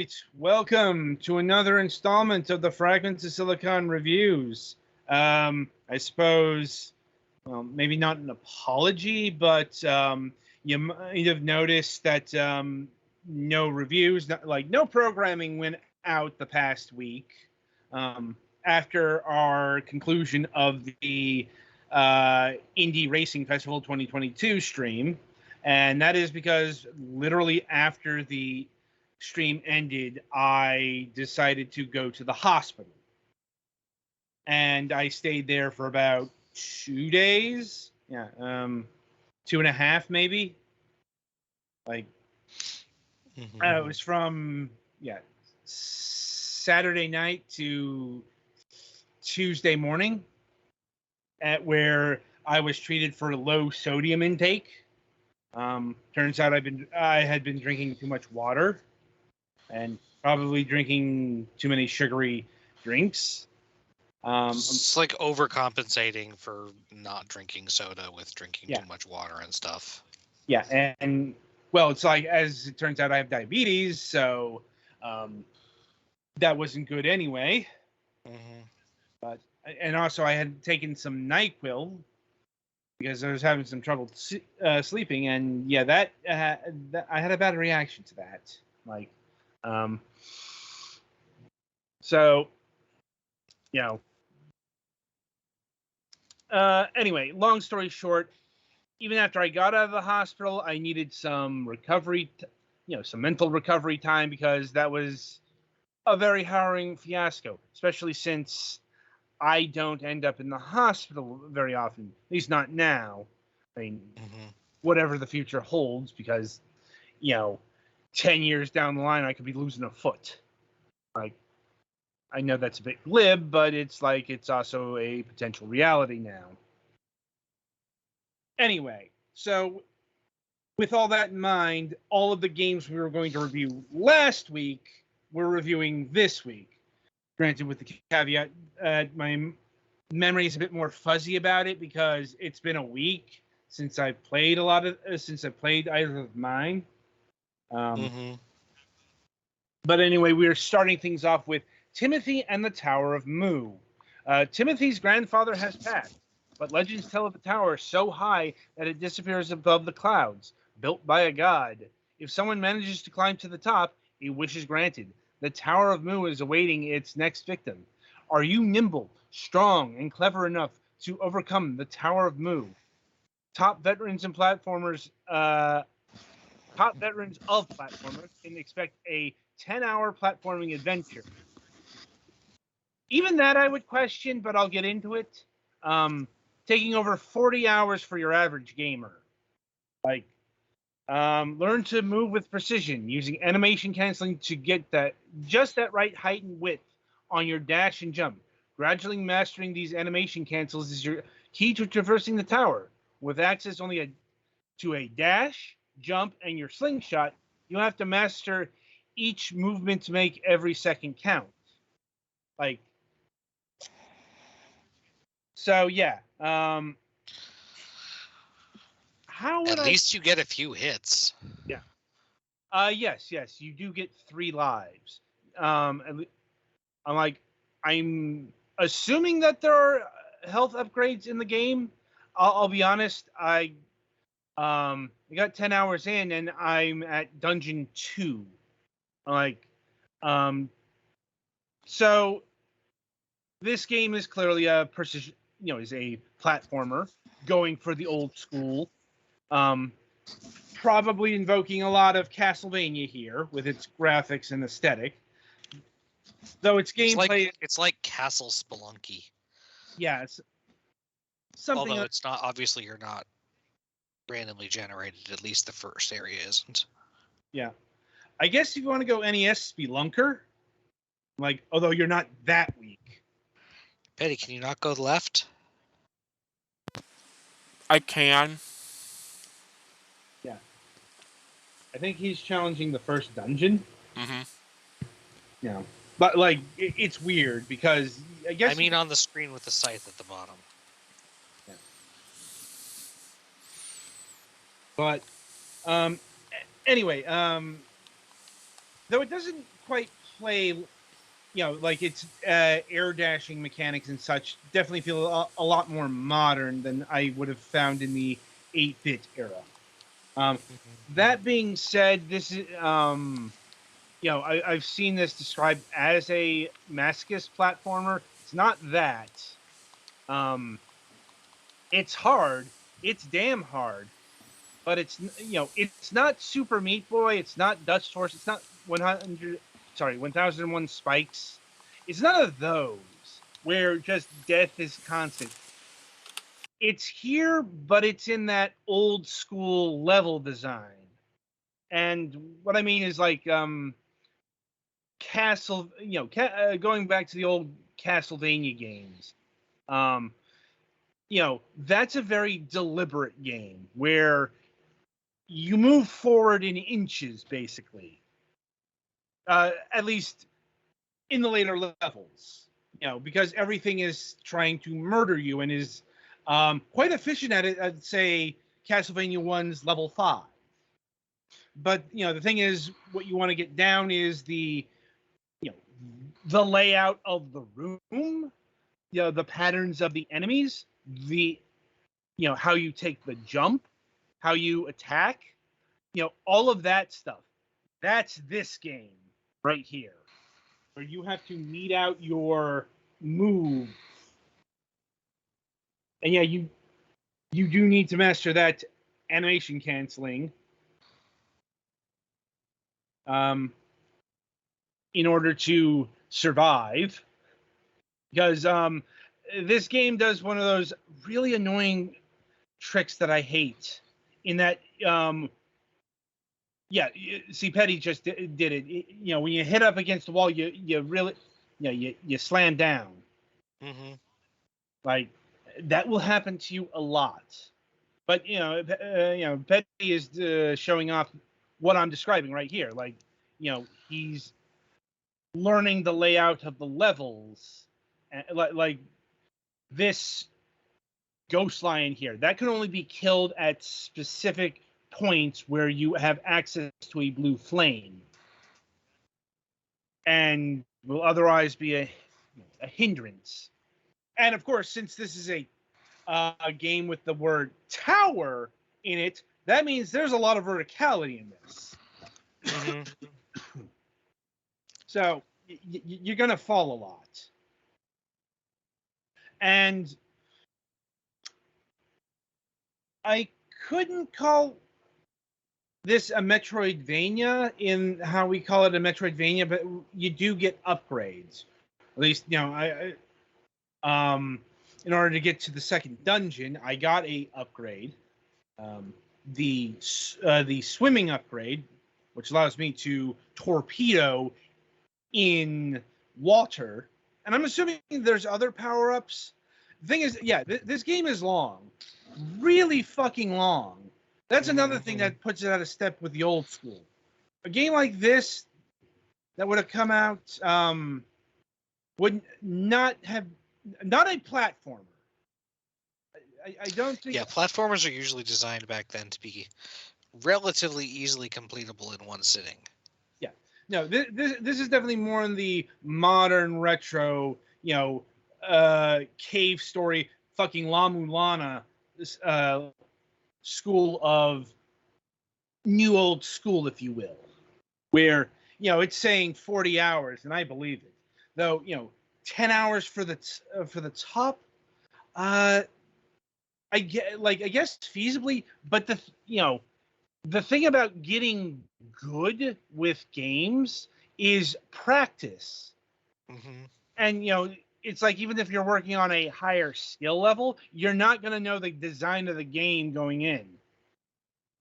right, welcome to another installment of the Fragments of Silicon reviews. I suppose, well, maybe not an apology, but you might have noticed that no reviews, no programming went out the past week after our conclusion of the Indie Racing Festival 2022 stream. And that is because literally after the stream ended, I decided to go to the hospital. And I stayed there for about 2 days. Yeah, 2.5 maybe. Like, it was from, Saturday night to Tuesday morning, at where I was treated for low sodium intake. Turns out I had been drinking too much water and probably drinking too many sugary drinks. It's like overcompensating for not drinking soda with drinking too much water and stuff. Yeah, and well, it's like, as it turns out, I have diabetes, so that wasn't good anyway. But and also I had taken some NyQuil because I was having some trouble sleeping, and that I had a bad reaction to that. Like, so, anyway, long story short, even after I got out of the hospital, I needed some recovery, some mental recovery time, because that was a very harrowing fiasco, especially since I don't end up in the hospital very often, at least not now. I mean, whatever the future holds, because, 10 years down the line, I could be losing a foot. Like, I know that's a bit glib, but it's like, it's also a potential reality now. Anyway, so with all that in mind, all of the games we were going to review last week, we're reviewing this week. Granted, with the caveat, my memory is a bit more fuzzy about it because it's been a week since I played either of mine. But anyway, we are starting things off with Timothy and the Tower of Mu. Timothy's grandfather has passed, but legends tell of the tower so high that it disappears above the clouds, built by a god. If someone manages to climb to the top, a wish is granted. The Tower of Mu is awaiting its next victim. Are you nimble, strong, and clever enough to overcome the Tower of Mu? Top veterans of platformers can expect a 10-hour platforming adventure. Even that I would question, but I'll get into it. Taking over 40 hours for your average gamer. Like, learn to move with precision, using animation canceling to get just that right height and width on your dash and jump. Gradually mastering these animation cancels is your key to traversing the tower. With access only to a dash, jump, and your slingshot, you'll have to master each movement to make every second count. Like, so yeah. How would At least you get a few hits. Yeah. Yes, you do get 3 lives. I'm assuming that there are health upgrades in the game. I'll be honest, I got 10 hours in and I'm at dungeon 2. So this game is clearly a precision, is a platformer going for the old school. Probably invoking a lot of Castlevania here with its graphics and aesthetic. Though its gameplay... It's like Castle Spelunky. Yeah, it's something... Although it's not, obviously you're not randomly generated, at least the first area isn't. Yeah. I guess if you want to go NES Spelunker, although you're not that weak. Betty, can you not go left? I can. Yeah. I think he's challenging the first dungeon. Yeah. But, it's weird because I guess... I mean on the screen with the scythe at the bottom. Yeah. But, anyway, though it doesn't quite play, like its air dashing mechanics and such definitely feel a lot more modern than I would have found in the 8-bit era. That being said, this is, I've seen this described as a masochist platformer. It's not that. It's hard. It's damn hard, but it's not Super Meat Boy. It's not Dutch Force. It's not 1001 Spikes. It's none of those where just death is constant. It's here, but it's in that old school level design. And what I mean is like Castle, going back to the old Castlevania games. That's a very deliberate game where you move forward in inches, basically. At least in the later levels, because everything is trying to murder you and is quite efficient at it. I'd say Castlevania 1's level 5. But the thing is, what you want to get down is the layout of the room, the patterns of the enemies, the how you take the jump, how you attack, all of that stuff. That's this game right here, where you have to meet out your move. And yeah, you do need to master that animation canceling in order to survive. Because this game does one of those really annoying tricks that I hate. In that, see, Petty just did it. When you hit up against the wall, you really, you slam down. Mm-hmm. Like that will happen to you a lot. But Petty is showing off what I'm describing right here. Like, he's learning the layout of the levels, and like this ghost lion here that can only be killed at specific points where you have access to a blue flame, and will otherwise be a hindrance. And of course, since this is a game with the word tower in it, that means there's a lot of verticality in this. Mm-hmm. So you're going to fall a lot. And I couldn't call this a Metroidvania in how we call it a Metroidvania, but you do get upgrades. At least, in order to get to the second dungeon, I got a upgrade. The swimming upgrade, which allows me to torpedo in water, and I'm assuming there's other power-ups. The thing is, this game is long, really fucking long. That's another thing that puts it out of step with the old school. A game like this that would have come out would not a platformer. I don't think. Yeah, platformers are usually designed back then to be relatively easily completable in one sitting. Yeah, no, this is definitely more in the modern retro, cave story, fucking La Mulana school of new old school, if you will, where it's saying 40 hours, and I believe it. Though 10 hours for the top. I guess feasibly, but the thing about getting good with games is practice. Mm-hmm. And it's like, even if you're working on a higher skill level, you're not going to know the design of the game going in.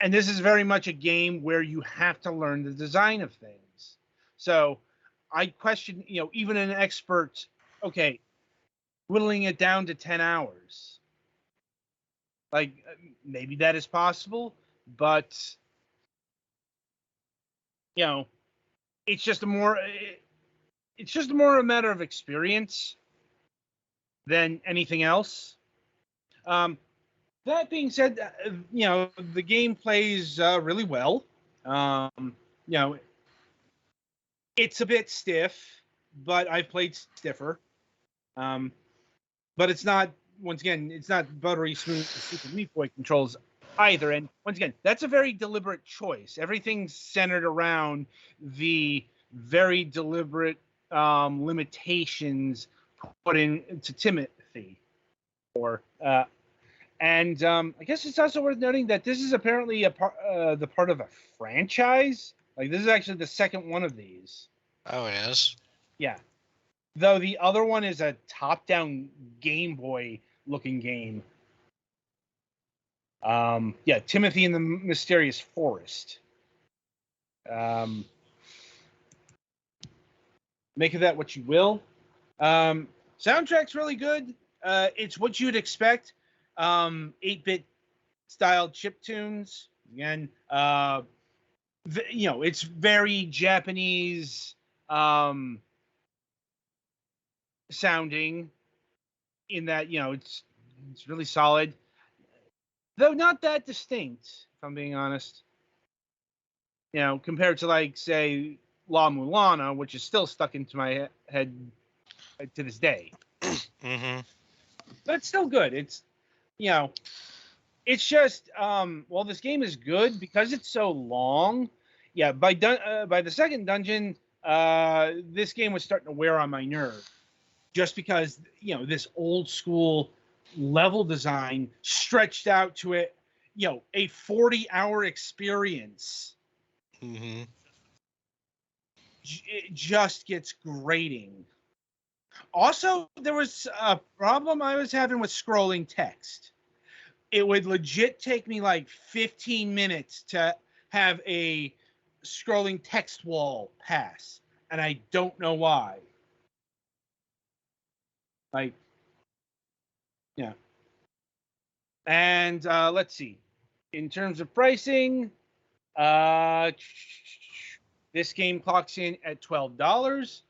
And this is very much a game where you have to learn the design of things. So I question, even an expert, okay, whittling it down to 10 hours. Like, maybe that is possible, but it's just a more a matter of experience than anything else. That being said, the game plays really well. It's a bit stiff, but I've played stiffer. But it's not, once again, it's not buttery smooth Super Meat Boy controls either. And once again, that's a very deliberate choice. Everything's centered around the very deliberate limitations put into Timothy. I guess it's also worth noting that this is apparently the part of a franchise. Like, this is actually the second one of these. Oh, it is? Yeah. Though the other one is a top-down Game Boy looking game. Yeah, Timothy and the Mysterious Forest. Make of that what you will. Soundtrack's really good. It's what you'd expect. 8-bit style chiptunes. Again, it's very Japanese sounding in that, it's really solid, though not that distinct, if I'm being honest. Compared to, like, say, La Mulana, which is still stuck into my head to this day. Mm-hmm. But it's still good. It's it's just this game is good because it's so long. Yeah, by the second dungeon, this game was starting to wear on my nerve, just because this old school level design stretched out to a 40-hour experience. Mm-hmm. It just gets grating. Also, there was a problem I was having with scrolling text. It would legit take me like 15 minutes to have a scrolling text wall pass, and I don't know why. Like, yeah. And let's see. In terms of pricing, this game clocks in at $12.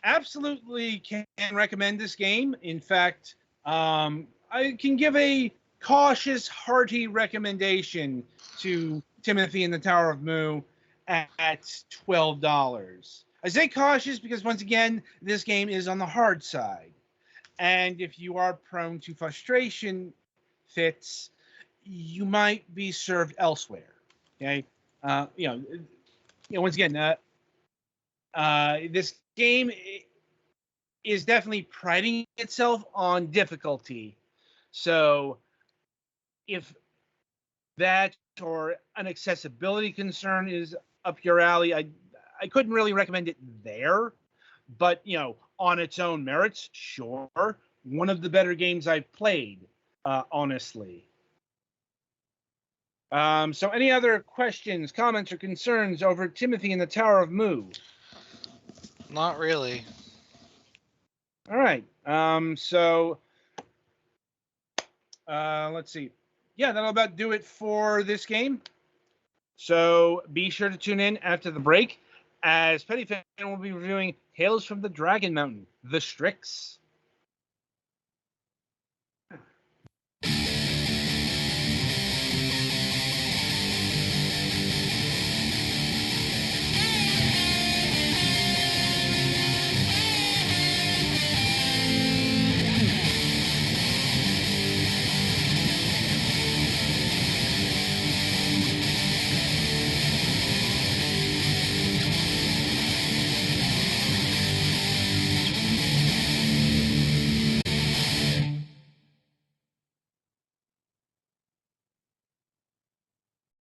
Absolutely can recommend this game. In fact, I can give a cautious, hearty recommendation to Timothy and the Tower of Mu at $12. I say cautious because, once again, this game is on the hard side. And if you are prone to frustration fits, you might be served elsewhere. Okay? Once again, this game is definitely priding itself on difficulty. So if that or an accessibility concern is up your alley, I couldn't really recommend it there. But, on its own merits, sure. One of the better games I've played, honestly. So any other questions, comments, or concerns over Timothy and the Tower of Mu? Not really. All right. Let's see. Yeah, that'll about do it for this game. So be sure to tune in after the break, as Petty Fan will be reviewing Tales from the Dragon Mountain, The Strix.